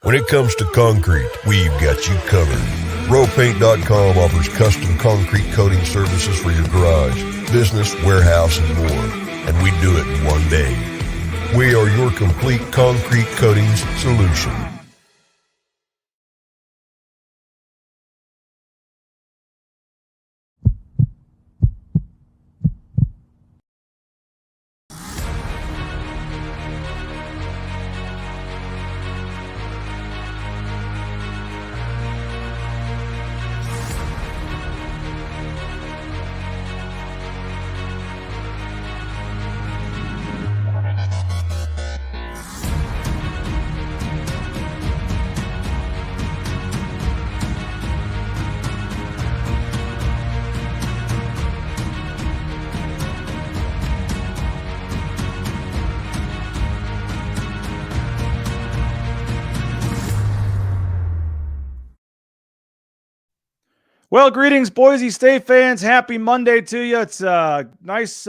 When it comes to concrete, we've got you covered. RowPaint.com offers custom concrete coating services for your garage, business, warehouse, and more. And we do it in one day. We are your complete concrete coatings solution. Well, greetings, Boise State fans. Happy Monday to you. It's a nice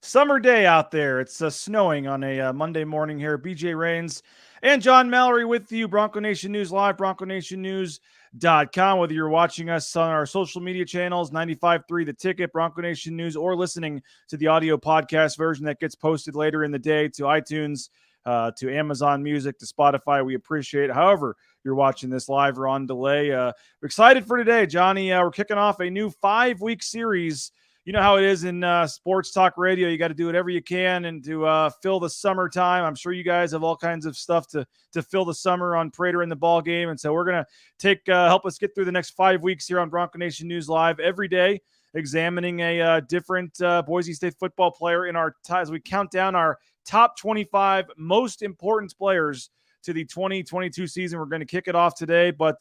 summer day out there. It's snowing on a Monday morning here. BJ Rains and John Mallory with you. Bronco Nation News Live, BroncoNationNews.com. Whether you're watching us on our social media channels, 95.3 The Ticket, Bronco Nation News, or listening to the audio podcast version that gets posted later in the day to iTunes, to Amazon Music, to Spotify. We appreciate it. However you're watching this live or on delay. We're excited for today, Johnny. We're kicking off a new 5-week series. You know how it is in sports talk radio. You got to do whatever you can and to fill the summertime. I'm sure you guys have all kinds of stuff to fill the summer on Prater in the ball game. And so we're going to help us get through the next 5 weeks here on Bronco Nation News Live every day, examining a different Boise State football player in our as we count down our top 25 most important players to the 2022 season. We're going to kick it off today, but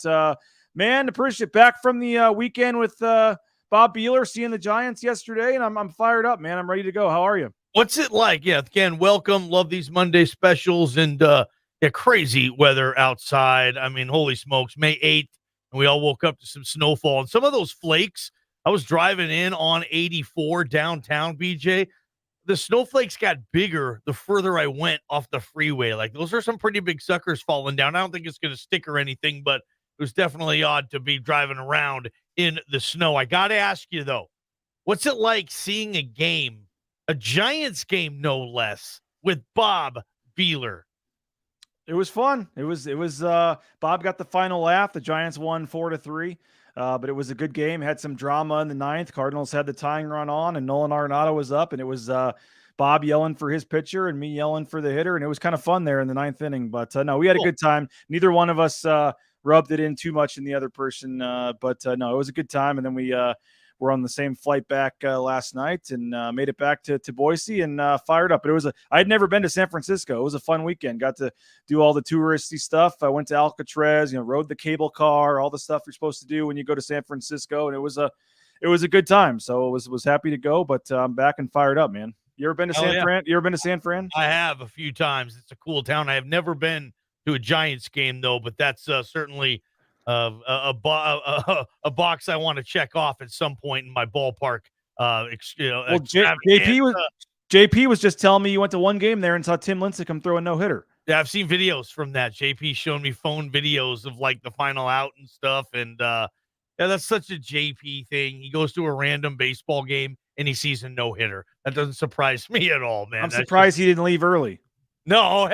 man, appreciate back from the weekend with Bob Beeler, seeing the Giants yesterday, and I'm fired up, man. I'm ready to go. How are you? What's it like? Yeah, again, welcome. Love these Monday specials and crazy weather outside. I mean, holy smokes, May 8th, and we all woke up to some snowfall. And some of those flakes, I was driving in on 84 downtown, BJ. The snowflakes got bigger the further I went off the freeway. Like, those are some pretty big suckers falling down. I don't think it's going to stick or anything, but it was definitely odd to be driving around in the snow. I got to ask you, though, what's it like seeing a game, a Giants game, no less, with Bob Beeler? It was fun. It was Bob got the final laugh. The Giants won 4-3. But it was a good game. Had some drama in the ninth. Cardinals had the tying run on, and Nolan Arenado was up, and it was Bob yelling for his pitcher and me yelling for the hitter, and it was kind of fun there in the ninth inning. But no, we had a good time. Neither one of us rubbed it in too much in the other person, but no, it was a good time. And then we were on the same flight back last night and made it back to Boise and fired up. But I had never been to San Francisco. It was a fun weekend. Got to do all the touristy stuff. I went to Alcatraz, rode the cable car, all the stuff you're supposed to do when you go to San Francisco. And it was a good time. So I was happy to go, but I'm back and fired up, man. You ever been to San Fran? You ever been to San Fran? I have a few times. It's a cool town. I have never been to a Giants game, though, but that's certainly a box I want to check off at some point in my ballpark. JP was just telling me you went to one game there and saw Tim Lincecum throw a no-hitter. Yeah, I've seen videos from that. JP showed me phone videos of like the final out and stuff. And yeah, that's such a JP thing. He goes to a random baseball game and he sees a no-hitter. That doesn't surprise me at all, man. I'm surprised he didn't leave early. No,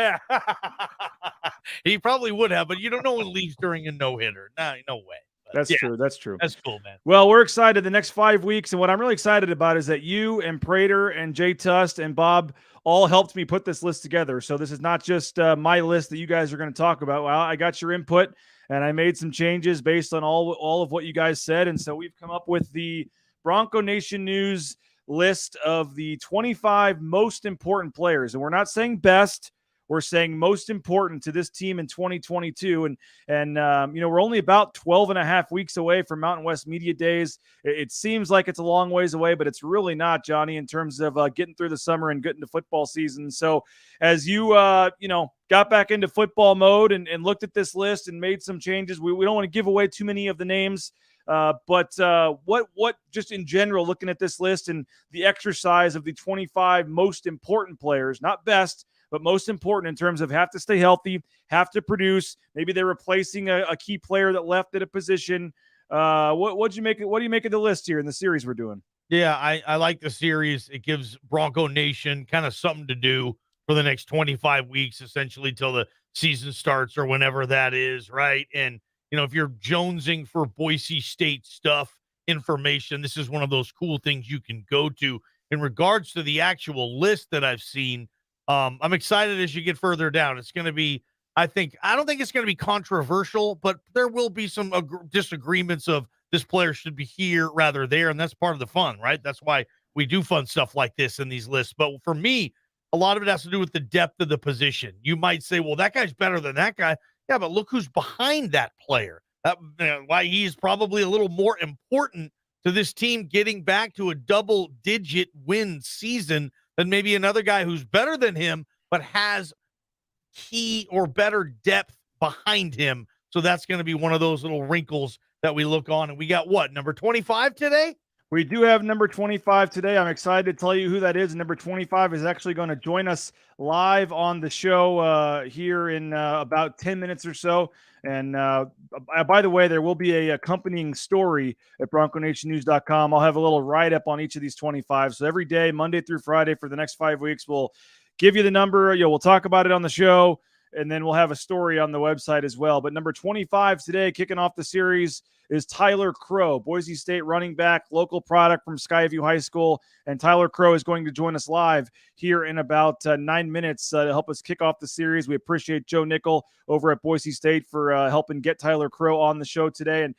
he probably would have, but you don't know when leaves during a no-hitter. No way. That's true. That's true. That's cool, man. Well, we're excited the next 5 weeks, and what I'm really excited about is that you and Prater and Jay Tust and Bob all helped me put this list together. So this is not just my list that you guys are going to talk about. Well, I got your input, and I made some changes based on all of what you guys said, and so we've come up with the Bronco Nation News list of the 25 most important players. And we're not saying best, we're saying most important to this team in 2022. And we're only about 12 and a half weeks away from Mountain West Media Days. It seems like it's a long ways away, but it's really not, Johnny, in terms of getting through the summer and getting to football season. So as you got back into football mode and looked at this list and made some changes, we don't want to give away too many of the names. But what just in general, looking at this list and the exercise of the 25 most important players, not best, but most important in terms of have to stay healthy, have to produce. Maybe they're replacing a key player that left at a position. What do you make of the list here in the series we're doing? Yeah, I like the series. It gives Bronco Nation kind of something to do for the next 25 weeks, essentially till the season starts or whenever that is, right? And, if you're jonesing for Boise State stuff, information, this is one of those cool things you can go to. In regards to the actual list that I've seen, I'm excited as you get further down. It's going to be, I don't think it's going to be controversial, but there will be some disagreements of this player should be here rather there. And that's part of the fun, right? That's why we do fun stuff like this in these lists. But for me, a lot of it has to do with the depth of the position. You might say, well, that guy's better than that guy. Yeah, but look who's behind that player. Why he's probably a little more important to this team getting back to a double-digit win season than maybe another guy who's better than him, but has key or better depth behind him. So that's going to be one of those little wrinkles that we look on. And we got what, number 25 today? We do have number 25 today. I'm excited to tell you who that is. Number 25 is actually going to join us live on the show here in about 10 minutes or so. And by the way, there will be a accompanying story at BroncoNationNews.com. I'll have a little write-up on each of these 25. So every day, Monday through Friday for the next 5 weeks, we'll give you the number. We'll talk about it on the show, and then we'll have a story on the website as well. But number 25 today, kicking off the series, is Tyler Crowe, Boise State running back, local product from Skyview High School. And Tyler Crowe is going to join us live here in about 9 minutes to help us kick off the series. We appreciate Joe Nickel over at Boise State for helping get Tyler Crowe on the show today. And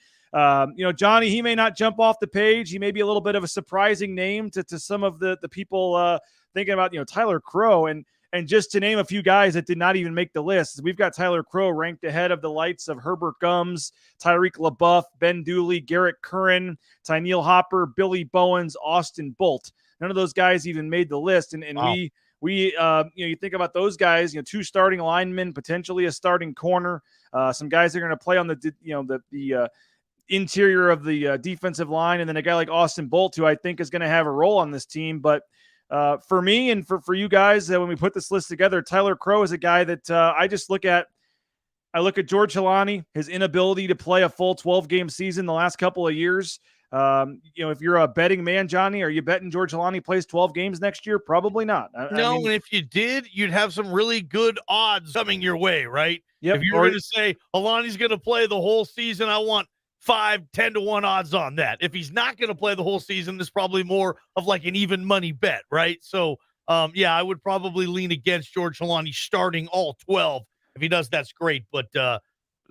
Johnny, he may not jump off the page. He may be a little bit of a surprising name to some of the people thinking about, Tyler Crowe. And just to name a few guys that did not even make the list, we've got Tyler Crowe ranked ahead of the likes of Herbert Gums, Tyreek LaBeouf, Ben Dooley, Garrett Curran, Tyneil Hopper, Billy Bowens, Austin Bolt. None of those guys even made the list. And wow. we you think about those guys, 2 starting linemen, potentially a starting corner, some guys that are going to play on the interior of the defensive line, and then a guy like Austin Bolt, who I think is going to have a role on this team. But for me and for you guys, when we put this list together, Tyler Crowe is a guy that I look at George Helani, his inability to play a full 12-game season the last couple of years. If you're a betting man, Johnny, are you betting George Helani plays 12 games next year? Probably not. And if you did, you'd have some really good odds coming your way, right? Yep. If you're going to say Helani's going to play the whole season, I want 5-10-1 odds on that. If he's not going to play the whole season, it's probably more of like an even money bet, right? So, I would probably lean against George Helani starting all 12. If he does, that's great, but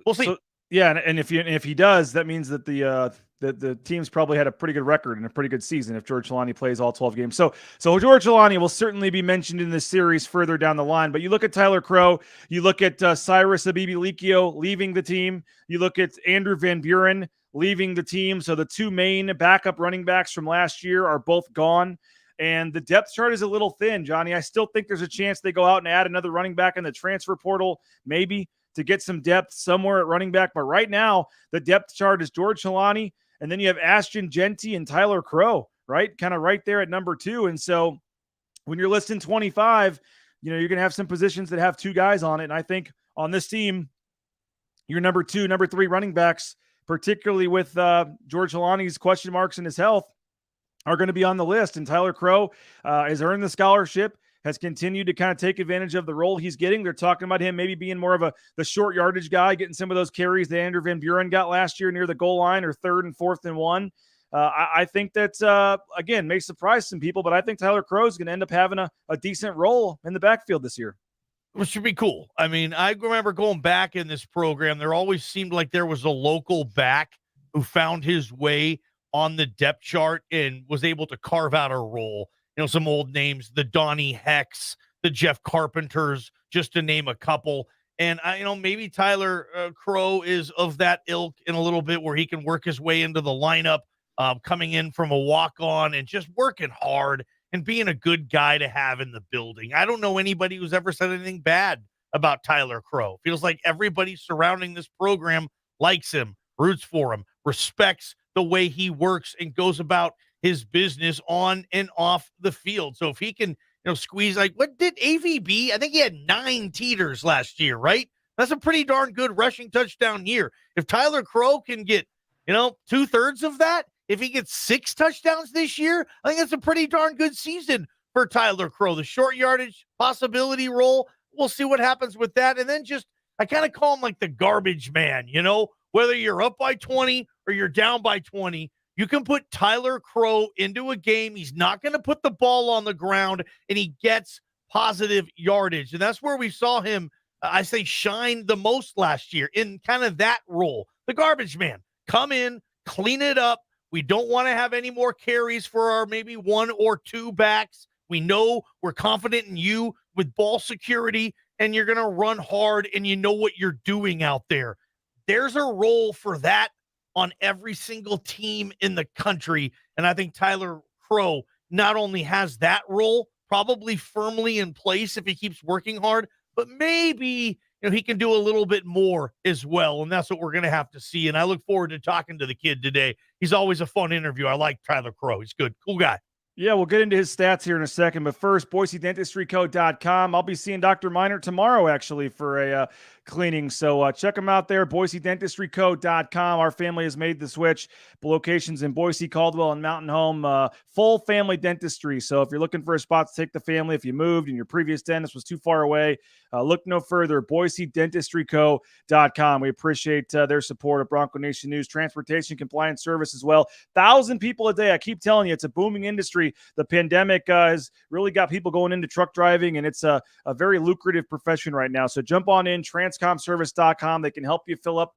we'll see. So, and if he does, that means that the team's probably had a pretty good record and a pretty good season if George Helani plays all 12 games. So George Helani will certainly be mentioned in this series further down the line. But you look at Tyler Crowe, you look at Cyrus Abibi-Likio leaving the team, you look at Andrew Van Buren leaving the team. So the 2 main backup running backs from last year are both gone. And the depth chart is a little thin, Johnny. I still think there's a chance they go out and add another running back in the transfer portal, maybe, to get some depth somewhere at running back. But right now, the depth chart is George Helani, and then you have Ashton Jeanty and Tyler Crowe, right? Kind of right there at number 2. And so when you're listing 25, you're going to have some positions that have 2 guys on it. And I think on this team, your number 2, number 3 running backs, particularly with George Helani's question marks in his health, are going to be on the list. And Tyler Crowe has earned the scholarship, has continued to kind of take advantage of the role he's getting. They're talking about him maybe being more of the short yardage guy, getting some of those carries that Andrew Van Buren got last year near the goal line, or 3rd and 4th and 1. I think that, again, may surprise some people, but I think Tyler Crowe is going to end up having a decent role in the backfield this year. Which should be cool. I mean, I remember going back in this program, there always seemed like there was a local back who found his way on the depth chart and was able to carve out a role. Some old names, the Donnie Hex, the Jeff Carpenters, just to name a couple. And maybe Tyler Crowe is of that ilk in a little bit, where he can work his way into the lineup, coming in from a walk-on and just working hard and being a good guy to have in the building. I don't know anybody who's ever said anything bad about Tyler Crowe. Feels like everybody surrounding this program likes him, roots for him, respects the way he works and goes about his business on and off the field. So if he can squeeze. Like, what did AVB? I think he had 9 teeters last year, right? That's a pretty darn good rushing touchdown year. If Tyler Crowe can get, 2/3 of that, if he gets 6 touchdowns this year, I think that's a pretty darn good season for Tyler Crowe. The short yardage possibility role, we'll see what happens with that. And then I kind of call him like the garbage man, whether you're up by 20 or you're down by 20, you can put Tyler Crowe into a game. He's not going to put the ball on the ground, and he gets positive yardage. And that's where we saw him, I say, shine the most last year in kind of that role. The garbage man. Come in, clean it up. We don't want to have any more carries for our maybe 1 or 2 backs. We know we're confident in you with ball security, and you're going to run hard, and you know what you're doing out there. There's a role for that on every single team in the country. And I think Tyler Crowe not only has that role probably firmly in place if he keeps working hard, but maybe he can do a little bit more as well. And that's what we're going to have to see. And I look forward to talking to the kid today. He's always a fun interview. I like Tyler Crowe. He's good. Cool guy. Yeah, we'll get into his stats here in a second. But first, BoiseDentistryCo.com. I'll be seeing Dr. Minor tomorrow, actually, for a cleaning. So check them out there, BoiseDentistryCo.com. Our family has made the switch. Locations in Boise, Caldwell, and Mountain Home. Full family dentistry. So if you're looking for a spot to take the family, if you moved and your previous dentist was too far away, look no further, BoiseDentistryCo.com. We appreciate their support of Bronco Nation News, transportation compliance service as well. 1,000 people a day. I keep telling you, it's a booming industry. The pandemic has really got people going into truck driving, and it's a very lucrative profession right now. So jump on in, transcomservice.com. They can help you fill up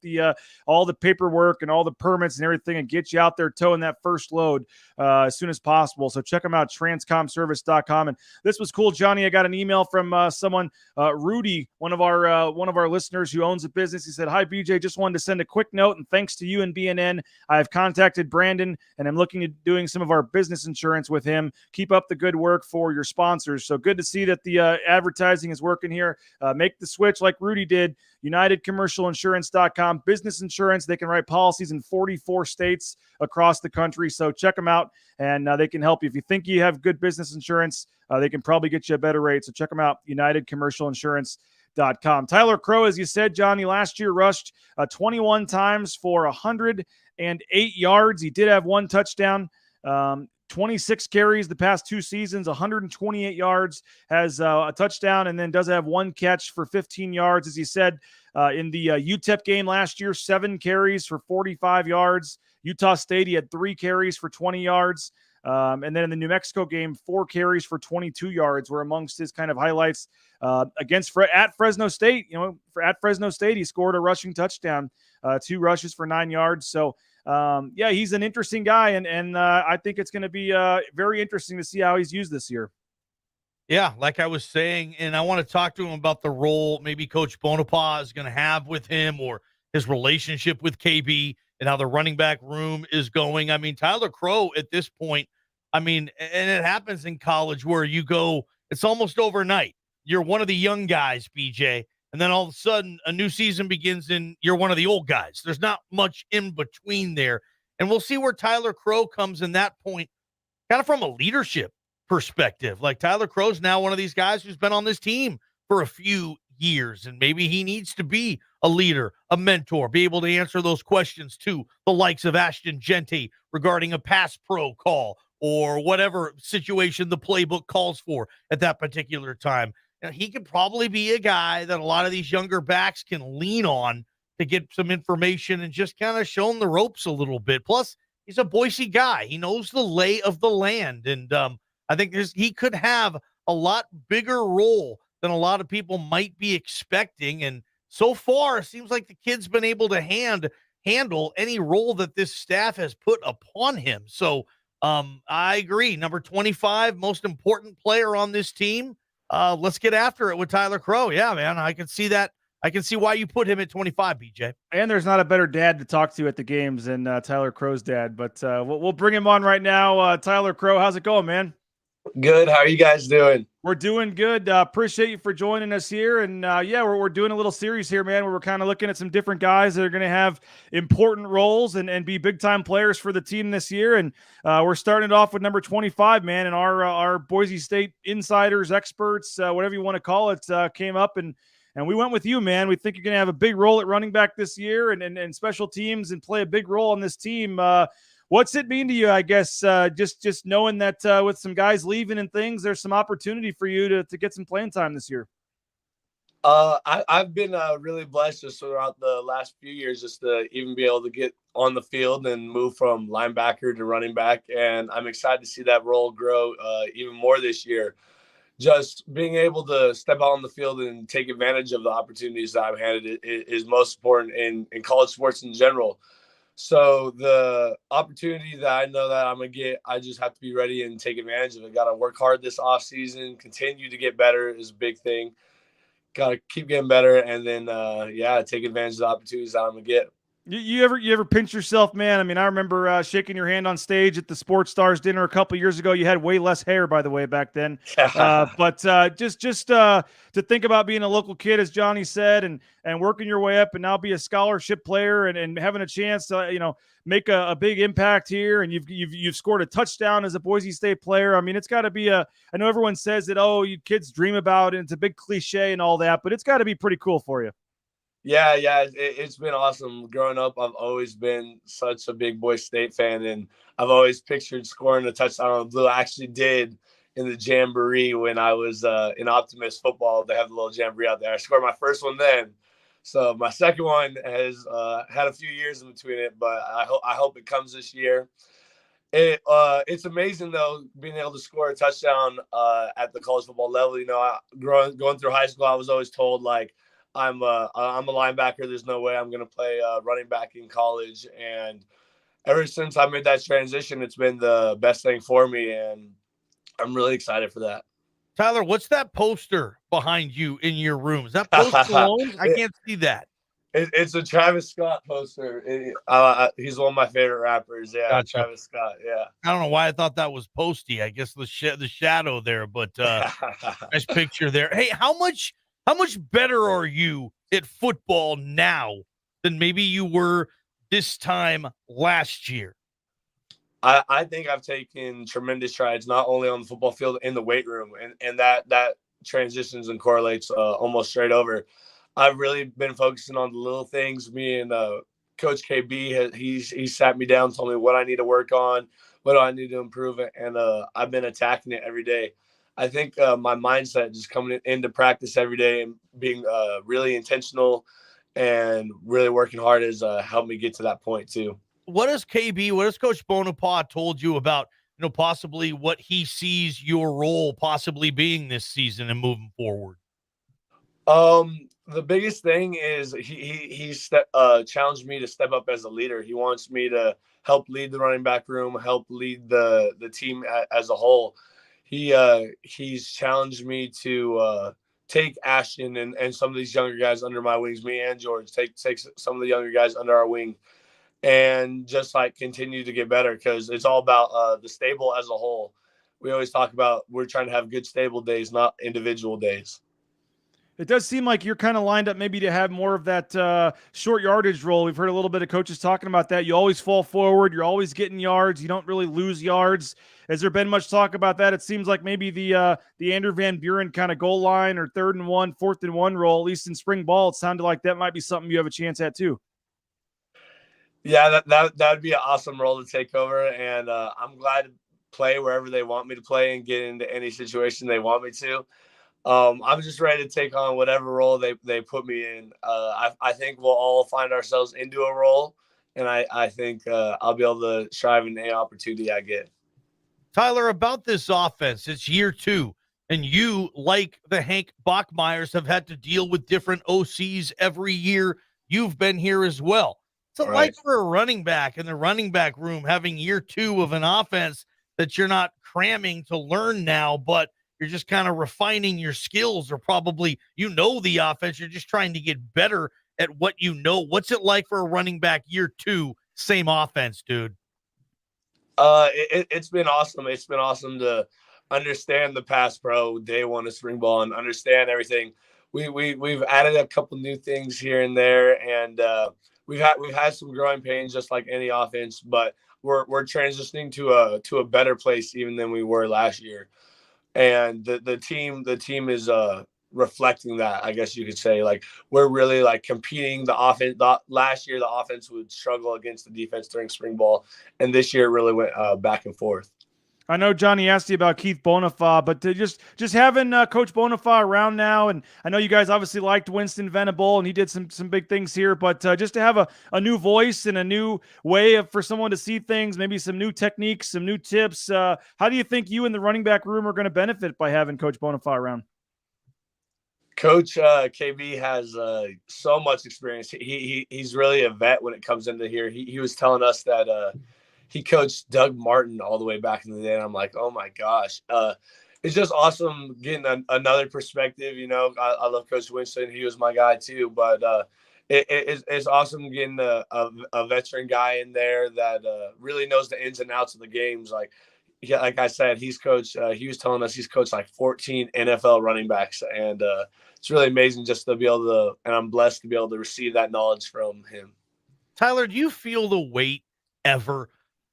all the paperwork and all the permits and everything and get you out there towing that first load as soon as possible. So check them out, transcomservice.com. And this was cool, Johnny. I got an email from someone, Rudy, one of our listeners who owns a business. He said, "Hi, BJ. Just wanted to send a quick note and thanks to you and BNN. I have contacted Brandon and I'm looking at doing some of our business insurance with him. Keep up the good work for your sponsors." So good to see that the advertising is working here. Make the switch like Rudy did. UnitedCommercialInsurance.com. Business insurance. They can write policies in 44 states across the country. So check them out, and they can help you. If you think you have good business insurance, they can probably get you a better rate. So check them out, UnitedCommercialInsurance.com. Tyler Crowe, as you said, Johnny, last year rushed 21 times for 108 yards. He did have 1 touchdown. 26 carries the past 2 seasons, 128 yards, has a touchdown, and then does have 1 catch for 15 yards. As he said, in the UTEP game last year, 7 carries for 45 yards. Utah State, he had 3 carries for 20 yards. And then in the New Mexico game, 4 carries for 22 yards were amongst his kind of highlights. At Fresno State, at Fresno State, he scored a rushing touchdown, 2 rushes for 9 yards. So, he's an interesting guy, and I think it's going to be very interesting to see how he's used this year. Yeah, like I was saying, and I want to talk to him about the role maybe Coach Bonaparte is going to have with him, or his relationship with KB and how the running back room is going. I mean, Tyler Crowe at this point, and it happens in college where you go, it's almost overnight. You're one of the young guys, BJ, and then all of a sudden a new season begins and you're one of the old guys. There's not much in between there. And we'll see where Tyler Crowe comes in that point, kind of from a leadership perspective. Like, Tyler Crowe's now one of these guys who's been on this team for a few years, and maybe he needs to be a leader, a mentor, be able to answer those questions to the likes of Ashton Genty regarding a pass pro call or whatever situation the playbook calls for at that particular time. Now, he could probably be a guy that a lot of these younger backs can lean on to get some information and just kind of show him the ropes a little bit. Plus, he's a Boise guy. He knows the lay of the land. And I think he could have a lot bigger role than a lot of people might be expecting. And so far, it seems like the kid's been able to handle any role that this staff has put upon him. So I agree. Number 25, most important player on this team. Let's get after it with Tyler Crowe. Yeah, man, I can see that. I can see why you put him at 25, BJ. And there's not a better dad to talk to at the games than Tyler Crowe's dad. But we'll bring him on right now. Tyler Crowe, how's it going, man? Good. How are you guys doing? We're doing good. Appreciate you for joining us here. And yeah, we're doing a little series here, man, where we're kind of looking at some different guys that are going to have important roles and be big time players for the team this year. And we're starting it off with number 25, man. And our Boise State insiders, experts, whatever you want to call it, came up and we went with you, man. We think you're going to have a big role at running back this year and special teams and play a big role on this team. What's it mean to you, I guess, just knowing that with some guys leaving and things, there's some opportunity for you to get some playing time this year? I've been really blessed just throughout the last few years just to even be able to get on the field and move from linebacker to running back. And I'm excited to see that role grow even more this year. Just being able to step out on the field and take advantage of the opportunities that I'm handed is most important in college sports in general. So the opportunity that I know that I'm going to get, I just have to be ready and take advantage of it. Got to work hard this offseason, continue to get better is a big thing. Got to keep getting better and then, take advantage of the opportunities that I'm going to get. You ever pinch yourself, man? I mean, I remember shaking your hand on stage at the Sports Stars dinner a couple years ago. You had way less hair, by the way, back then. But just to think about being a local kid, as Johnny said, and working your way up, and now be a scholarship player and having a chance to make a big impact here. And you've scored a touchdown as a Boise State player. I mean, it's got to be I know everyone says that you kids dream about it. And it's a big cliche and all that, but it's got to be pretty cool for you. Yeah, it's been awesome. Growing up, I've always been such a big Boise State fan, and I've always pictured scoring a touchdown on the blue. I actually did in the Jamboree when I was in Optimist football. They have the little Jamboree out there. I scored my first one then. So my second one has had a few years in between it, but I hope it comes this year. It's amazing, though, being able to score a touchdown at the college football level. Going through high school, I was always told, like, I'm a linebacker. There's no way I'm going to play running back in college. And ever since I made that transition, it's been the best thing for me. And I'm really excited for that. Tyler, what's that poster behind you in your room? Is that poster alone? I can't see that. It's a Travis Scott poster. He's one of my favorite rappers. Yeah, gotcha. Travis Scott. Yeah. I don't know why I thought that was Posty. I guess the shadow there, but nice picture there. Hey, how much better are you at football now than maybe you were this time last year? I think I've taken tremendous strides, not only on the football field, in the weight room, and that transitions and correlates almost straight over. I've really been focusing on the little things. Me and Coach KB, he sat me down, told me what I need to work on, what do I need to improve, and I've been attacking it every day. I think my mindset just coming into practice every day and being really intentional and really working hard has helped me get to that point too. What has Coach Bonaparte told you about, possibly what he sees your role possibly being this season and moving forward? The biggest thing is he's challenged me to step up as a leader. He wants me to help lead the running back room, help lead the team as a whole. He's challenged me to take Ashton and some of these younger guys under my wings, me and George, take some of the younger guys under our wing and just continue to get better, because it's all about the stable as a whole. We always talk about we're trying to have good stable days, not individual days. It does seem like you're kind of lined up maybe to have more of that short yardage role. We've heard a little bit of coaches talking about that. You always fall forward. You're always getting yards. You don't really lose yards. Has there been much talk about that? It seems like maybe the Andrew Van Buren kind of goal line or 3rd and 1, 4th and 1 role, at least in spring ball, it sounded like that might be something you have a chance at too. Yeah, that would be an awesome role to take over. And I'm glad to play wherever they want me to play and get into any situation they want me to. I'm just ready to take on whatever role they put me in. I think we'll all find ourselves into a role, and I think I'll be able to strive in any opportunity I get. Tyler, about this offense, it's year 2, and you, like the Hank Bachmeyers, have had to deal with different OCs every year. You've been here as well. It's like for a running back in the running back room, having year 2 of an offense that you're not cramming to learn now, but you're just kind of refining your skills, or probably the offense. You're just trying to get better at what you know. What's it like for a running back year 2, same offense, dude? It's been awesome. It's been awesome to understand the pass pro day one of spring ball and understand everything. We've added a couple new things here and there, and we've had some growing pains just like any offense, but we're transitioning to a better place even than we were last year. And the team is reflecting that, I guess you could say. Like, we're really like competing. The offense last year, the offense would struggle against the defense during spring ball, and this year it really went back and forth. I know Johnny asked you about Keith Bonifaz, but just having Coach Bonifaz around now, and I know you guys obviously liked Winston Venable, and he did some big things here, but just to have a new voice and a new way for someone to see things, maybe some new techniques, some new tips. How do you think you and the running back room are going to benefit by having Coach Bonifaz around? Coach KB has so much experience. He's really a vet when it comes into here. He was telling us that he coached Doug Martin all the way back in the day, and I'm like, oh my gosh. It's just awesome getting another perspective. You know, I love Coach Winston. He was my guy too, but it's awesome getting a veteran guy in there that really knows the ins and outs of the games. Like I said, he's coached. He was telling us he's coached like 14 NFL running backs, and it's really amazing just to be able to. And I'm blessed to be able to receive that knowledge from him. Tyler, do you feel the weight ever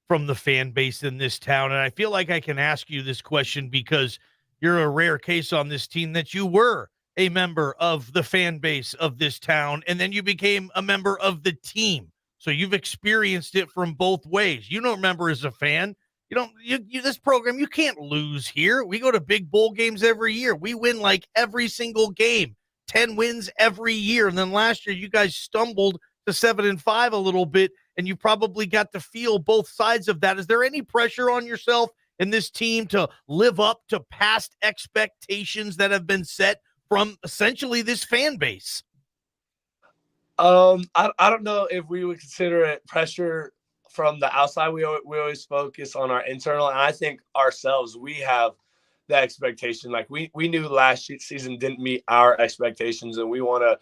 from the fan base in this town? And I feel like I can ask you this question because you're a rare case on this team that you were a member of the fan base of this town, and then you became a member of the team. So you've experienced it from both ways. You don't remember as a fan. This program, you can't lose here. We go to big bowl games every year. We win like every single game, 10 wins every year. And then last year you guys stumbled to 7-5 a little bit, and you probably got to feel both sides of that. Is there any pressure on yourself and this team to live up to past expectations that have been set from essentially this fan base? I don't know if we would consider it pressure from the outside. We always focus on our internal, and I think ourselves, we have the expectation. Like we knew last season didn't meet our expectations, and we want to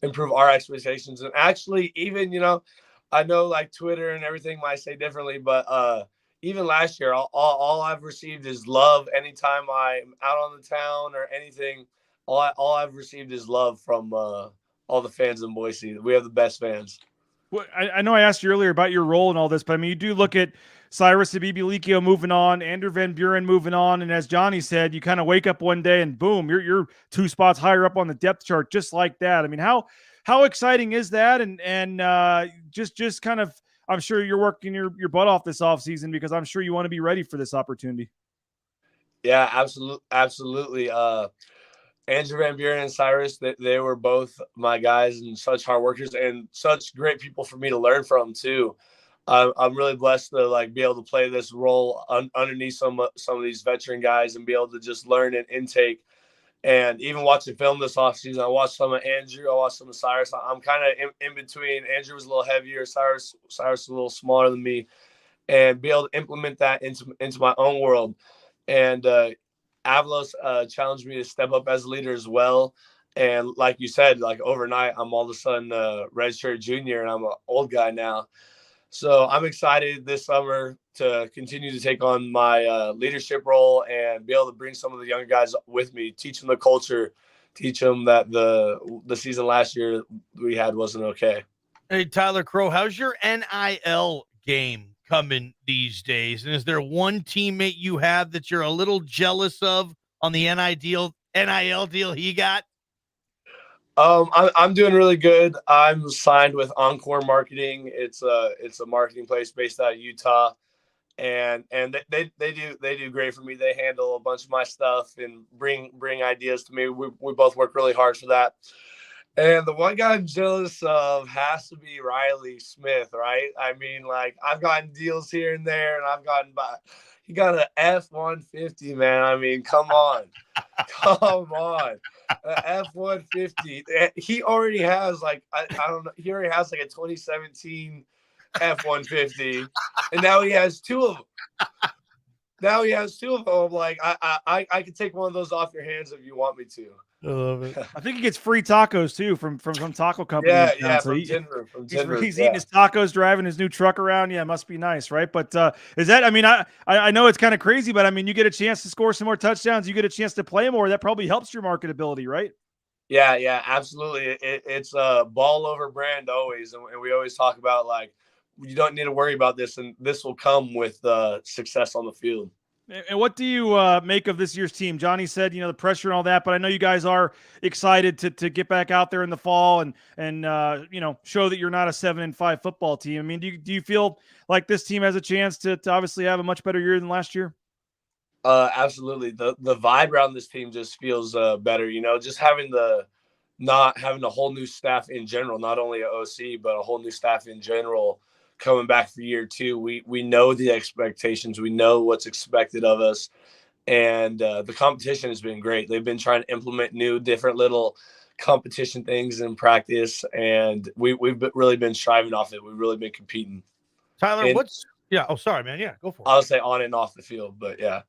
improve our expectations. And actually, even, you know, I know like Twitter and everything might say differently, but even last year, all I've received is love. Anytime I'm out on the town or anything, all I've received is love from all the fans in Boise. We have the best fans. Well, I know I asked you earlier about your role in all this, but I mean, you do look at Cyrus Habibi-Likio moving on, Andrew Van Buren moving on, and as Johnny said, you kind of wake up one day and boom, you're 2 spots higher up on the depth chart, just like that. I mean, how exciting is that? And just kind of, I'm sure you're working your butt off this offseason because I'm sure you want to be ready for this opportunity. Yeah, absolutely. Andrew Van Buren and Cyrus, they were both my guys and such hard workers and such great people for me to learn from too. I'm really blessed to like be able to play this role underneath some of these veteran guys and be able to just learn and intake. And even watching film this offseason, I watched some of Andrew, I watched some of Cyrus. I'm kind of in between. Andrew was a little heavier, Cyrus was a little smaller than me, and be able to implement that into my own world. And Avalos challenged me to step up as a leader as well. And like you said, like overnight, I'm all of a sudden a redshirt junior, and I'm an old guy now. So I'm excited this summer to continue to take on my leadership role and be able to bring some of the younger guys with me, teach them the culture, teach them that the season last year we had wasn't okay. Hey, Tyler Crowe, how's your NIL game coming these days? And is there one teammate you have that you're a little jealous of on the NIL deal he got? I'm doing really good. I'm signed with Encore Marketing. It's a marketing place based out of Utah, and they do great for me. They handle a bunch of my stuff and bring ideas to me. We both work really hard for that. And the one guy I'm jealous of has to be Riley Smith, right? I mean, like, I've gotten deals here and there, and I've gotten by. He got an F-150, man. I mean, come on. Come on. F-150. He already has, like, I don't know. He already has, like, a 2017 F-150, and now he has 2 of them. Like, I could take one of those off your hands if you want me to. I love it. I think he gets free tacos too from some taco company. Yeah, in town. yeah, So from Denver. From Denver. he's yeah. eating his tacos, driving his new truck around. Yeah, it must be nice, right? But is that? I mean, I know it's kind of crazy, but I mean, you get a chance to score some more touchdowns, you get a chance to play more. That probably helps your marketability, right? Yeah, yeah, absolutely. It's a ball over brand always, and we always talk about like you don't need to worry about this, and this will come with success on the field. And what do you make of this year's team? Johnny said, the pressure and all that, but I know you guys are excited to get back out there in the fall and show that you're not a 7-5 football team. I mean, do you feel like this team has a chance to obviously have a much better year than last year? Absolutely. The vibe around this team just feels better. Just not having a whole new staff in general, not only an OC but a whole new staff in general. Coming back for year 2, we know the expectations, we know what's expected of us, and the competition has been great. They've been trying to implement new, different little competition things in practice, and we've really been striving off it. We've really been competing. Tyler, And oh, sorry, man. Yeah, go for it. I'll say on and off the field, but yeah.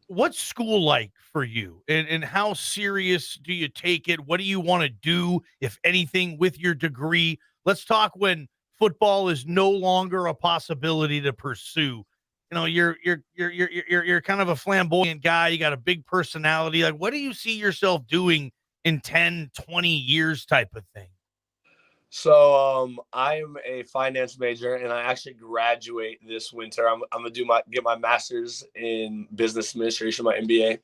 What's school like for you, and how serious do you take it? What do you want to do, if anything, with your degree? Let's talk when football is no longer a possibility to pursue. You're kind of a flamboyant guy. You got a big personality. Like, what do you see yourself doing in 10, 20 years type of thing? So I'm a finance major, and I actually graduate this winter. I'm gonna get my master's in business administration, my MBA,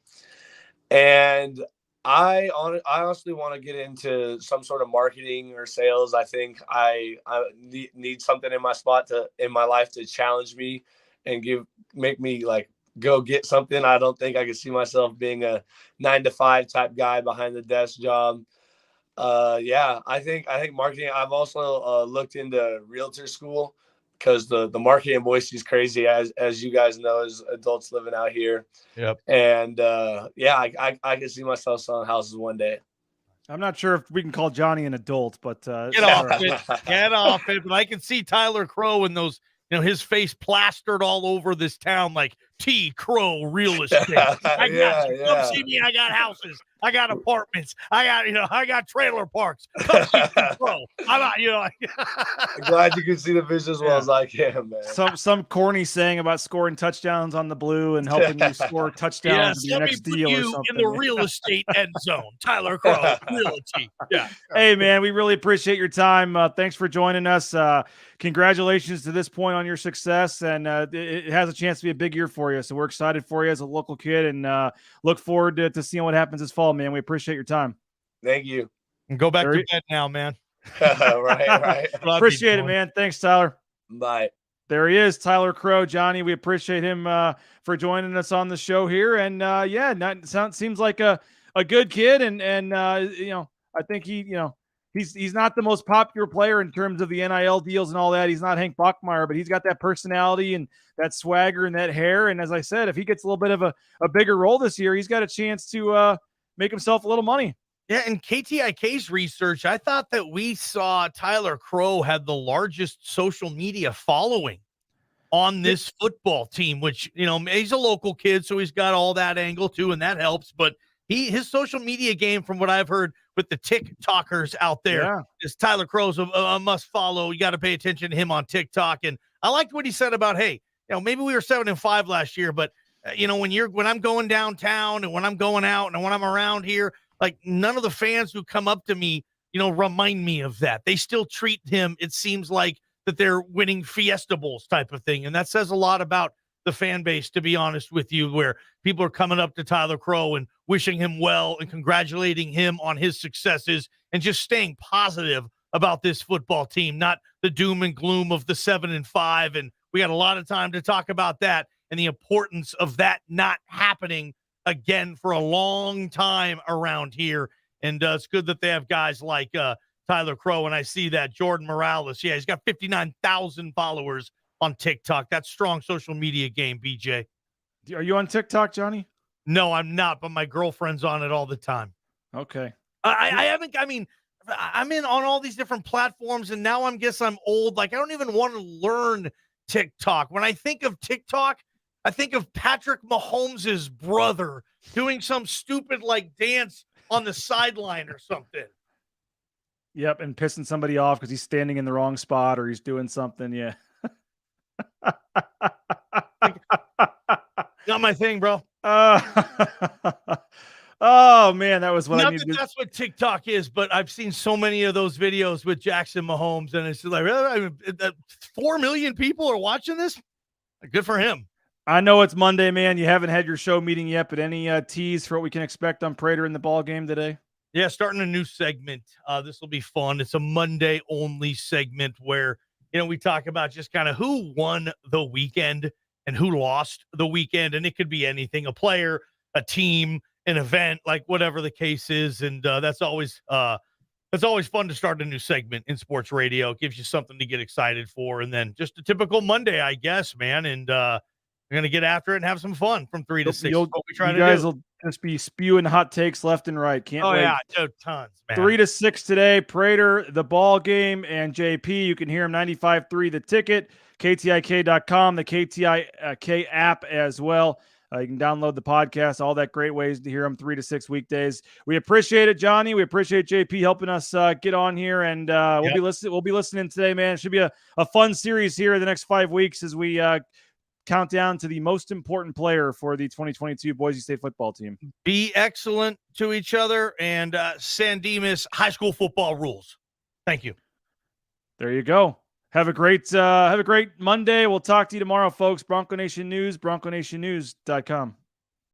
and I honestly want to get into some sort of marketing or sales. I think I need something in my life to challenge me and make me like go get something. I don't think I can see myself being a 9-to-5 type guy behind the desk job. Yeah, I think marketing. I've also looked into realtor school because the market in Boise is crazy, as you guys know, as adults living out here. Yep. And yeah, I can see myself selling houses one day. I'm not sure if we can call Johnny an adult, but get off it. But I can see Tyler Crowe and those, his face plastered all over this town like T. Crowe Real Estate. I got you. Come see me. I got houses. I got apartments. I got trailer parks. Come see T. Crowe. I'm glad you can see the vision as well as I can, man. Some corny saying about scoring touchdowns on the blue and helping you score touchdowns in your next deal or something. In the real estate end zone. Tyler Crowe Realty. Yeah. Hey, man, we really appreciate your time. Thanks for joining us. Congratulations to this point on your success, and it has a chance to be a big year for you. So we're excited for you as a local kid, and look forward to seeing what happens this fall, man. We appreciate your time. Thank you. And go back to bed now, man. right. Appreciate it, man. Thanks, Tyler. Bye. There he is, Tyler Crowe. Johnny, we appreciate him for joining us on the show here. And seems like a good kid, and I think he's not the most popular player in terms of the NIL deals and all that. He's not Hank Bachmeier, but he's got that personality and that swagger and that hair. And as I said, if he gets a little bit of a bigger role this year, he's got a chance to make himself a little money. Yeah, in KTIK's research, I thought that we saw Tyler Crowe had the largest social media following on this football team, which, he's a local kid, so he's got all that angle too, and that helps. But his social media game, from what I've heard with the TikTokers out there, is Tyler Crowe's a must follow. You got to pay attention to him on TikTok. And I liked what he said about, hey, maybe we were 7-5 last year, but when I'm going downtown and when I'm going out and when I'm around here, like, none of the fans who come up to me, remind me of that. They still treat him, it seems like, that they're winning Fiesta Bowls type of thing. And that says a lot about the fan base, to be honest with you, where people are coming up to Tyler Crowe and wishing him well and congratulating him on his successes and just staying positive about this football team, not the doom and gloom of the 7-5. And we got a lot of time to talk about that and the importance of that not happening again for a long time around here. And it's good that they have guys like Tyler Crowe. And I see that Jordan Morales. Yeah, he's got 59,000 followers on TikTok. That's strong social media game, BJ. Are you on TikTok, Johnny? No, I'm not, but my girlfriend's on it all the time. Okay. I'm in on all these different platforms, and now I'm old. Like, I don't even want to learn TikTok. When I think of TikTok, I think of Patrick Mahomes' brother doing some stupid dance on the sideline or something. Yep, and pissing somebody off because he's standing in the wrong spot or he's doing something. Yeah. Not my thing, bro. Oh man, that was what I Not needed. that that's what TikTok is, but I've seen so many of those videos with Jackson Mahomes, and it's like 4 million people are watching this. Good for him. I know it's Monday, man. You haven't had your show meeting yet, but any tease for what we can expect on Prater in the ball game today? Yeah, starting a new segment. This will be fun. It's a Monday only segment where, we talk about just kind of who won the weekend and who lost the weekend. And it could be anything, a player, a team, an event, like whatever the case is. And that's always fun to start a new segment in sports radio. It gives you something to get excited for. And then just a typical Monday, I guess, man. And we're going to get after it and have some fun from 3 to 6. You guys will just be spewing hot takes left and right. Can't wait. Yeah, tons, man. 3 to 6 today. Prater, the ball game, and JP. You can hear him 95.3 The Ticket, KTIK.com, the KTIK app as well. You can download the podcast, all that great ways to hear them 3 to 6 weekdays. We appreciate it, Johnny. We appreciate JP helping us get on here, and we'll be listening today, man. It should be a fun series here in the next 5 weeks as we count down to the most important player for the 2022 Boise State football team. Be excellent to each other, and San Dimas high school football rules. Thank you. There you go. Have a great Monday. We'll talk to you tomorrow, folks. Bronco Nation News, BroncoNationNews.com.